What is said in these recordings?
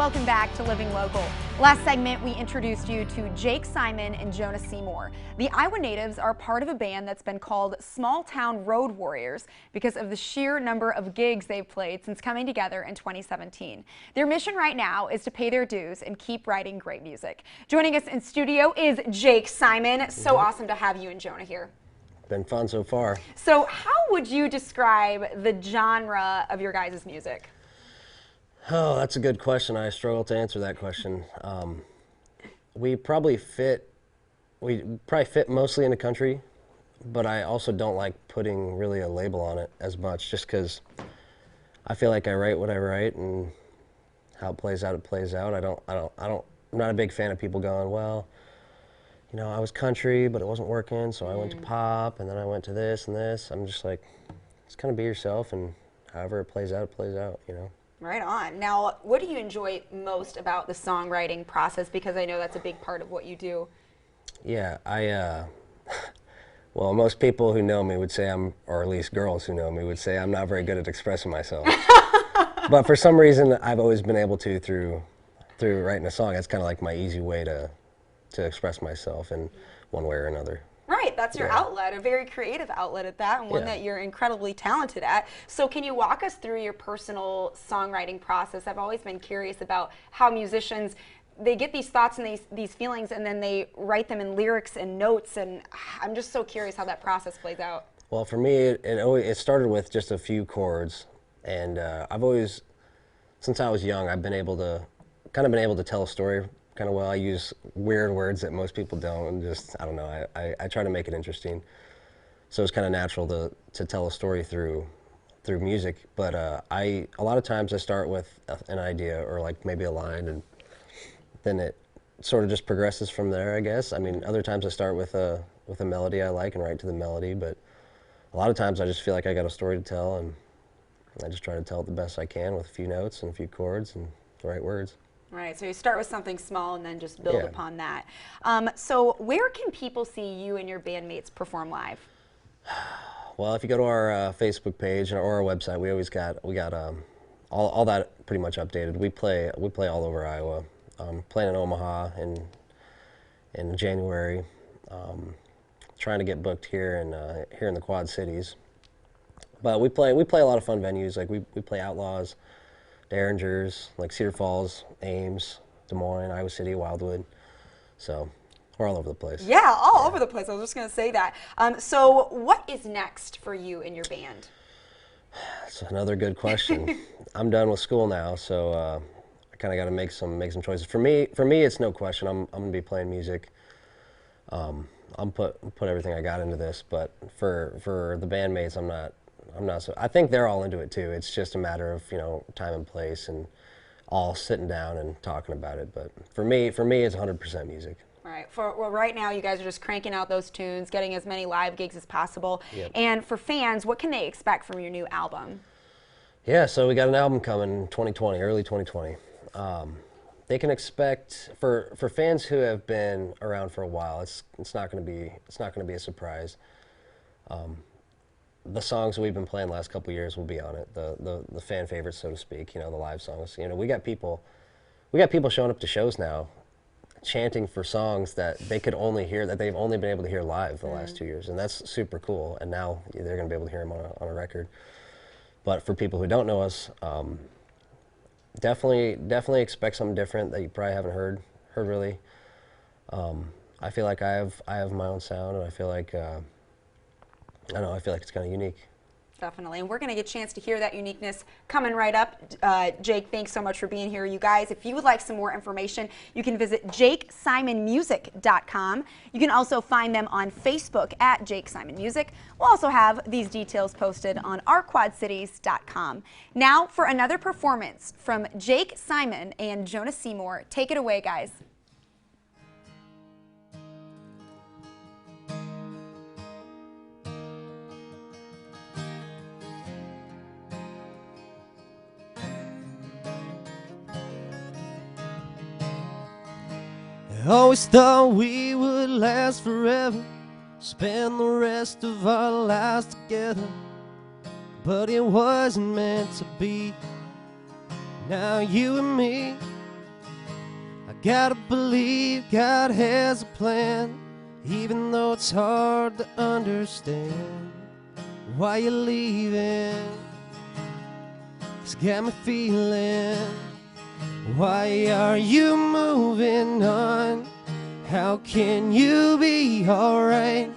Welcome back to Living Local. Last segment, we introduced you to Jake Simon and Jonah Seymour. The Iowa natives are part of a band that's been called Small Town Road Warriors because of the sheer number of gigs they've played since coming together in 2017. Their mission right now is to pay their dues and keep writing great music. Joining us in studio is Jake Simon. So awesome to have you and Jonah here. Been fun so far. So how would you describe the genre of your guys' music? Oh, that's a good question. I struggle to answer that question. We probably fit mostly in the country, but I also don't like putting really a label on it as much, just because I feel like I write what I write, and how it plays out, it plays out. I'm not a big fan of people going, well, you know, I was country, but it wasn't working, so I went to pop, and then I went to this and this. I'm just like, just kind of be yourself, and however it plays out, you know. Right on. Now, what do you enjoy most about the songwriting process? Because I know that's a big part of what you do. Yeah, well, most people who know me would say or at least girls who know me would say I'm not very good at expressing myself. But for some reason, I've always been able to through writing a song. It's kind of like my easy way to express myself in one way or another. Right, that's your outlet, a very creative outlet at that, and one that you're incredibly talented at. So can you walk us through your personal songwriting process? I've always been curious about how musicians, they get these thoughts and these feelings, and then they write them in lyrics and notes, and I'm just so curious how that process plays out. Well, for me, it started with just a few chords, and I've always, since I was young, I've been able to tell a story kind of well. I use weird words that most people don't, and just, I don't know, I try to make it interesting. So it's kind of natural to tell a story through music. But a lot of times I start with an idea or like maybe a line, and then it sort of just progresses from there, I guess. I mean, other times I start with a melody I like and write to the melody, but a lot of times I just feel like I got a story to tell, and I just try to tell it the best I can with a few notes and a few chords and the right words. Right, so you start with something small and then just build upon that. So where can people see you and your bandmates perform live? Well, if you go to our Facebook page or our website, we got all that pretty much updated. We play all over Iowa. Playing in Omaha in January. Trying to get booked here in the Quad Cities. But we play a lot of fun venues. Like we play Outlaws, Derringers, like Cedar Falls, Ames, Des Moines, Iowa City, Wildwood. So we're all over the place. Yeah, all over the place. I was just going to say that. So what is next for you and your band? That's another good question. I'm done with school now, so I kind of got to make some choices. For me, it's no question. I'm going to be playing music. I'm put everything I got into this, but for the bandmates, I'm not so. I think they're all into it too. It's just a matter of, you know, time and place and all sitting down and talking about it. But for me, it's 100% music. All right. Well, right now you guys are just cranking out those tunes, getting as many live gigs as possible. Yep. And for fans, what can they expect from your new album? Yeah, so we got an album coming in 2020, early 2020. They can expect for fans who have been around for a while. It's not going to be a surprise. The songs we've been playing the last couple of years will be on it. The fan favorites, so to speak. You know, the live songs. You know, we got people showing up to shows now, chanting for songs that they could only hear, that they've only been able to hear live the last 2 years, and that's super cool. And now they're going to be able to hear them on a record. But for people who don't know us, definitely expect something different that you probably haven't heard really. I feel like I have my own sound, and I feel like I feel like it's kind of unique. Definitely, and we're going to get a chance to hear that uniqueness coming right up. Jake, thanks so much for being here. You guys, if you would like some more information, you can visit jakesimonmusic.com. You can also find them on Facebook at Jake Simon Music. We'll also have these details posted on ourquadcities.com. Now for another performance from Jake Simon and Jonah Seymour. Take it away, guys. I always thought we would last forever, spend the rest of our lives together, but it wasn't meant to be. Now you and me Gotta believe God has a plan, even though it's hard to understand why you're leaving. It's got me feeling, why are you moving on? How can you be alright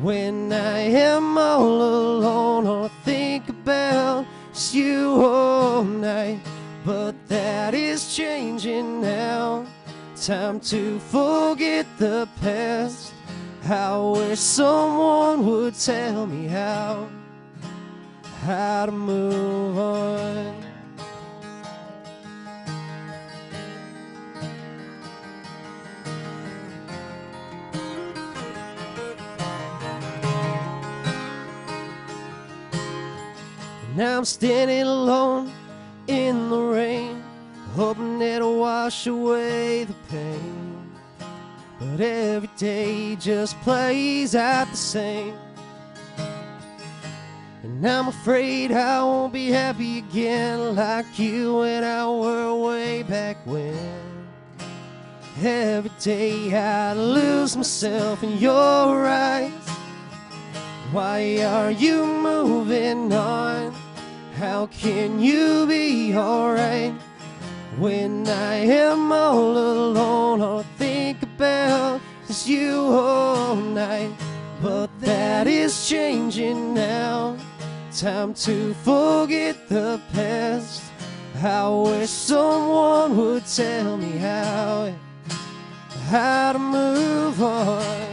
when I am all alone? All I think about is you all night. But that is changing now. Time to forget the past. I wish someone would tell me how to move on. Now I'm standing alone in the rain, hoping it'll wash away the pain. But every day just plays out the same, and I'm afraid I won't be happy again like you and I were way back when. Every day I lose myself in your eyes. Why are you moving on? How can you be alright when I am all alone? All I think about is you all night. But that is changing now. Time to forget the past. I wish someone would tell me how to move on.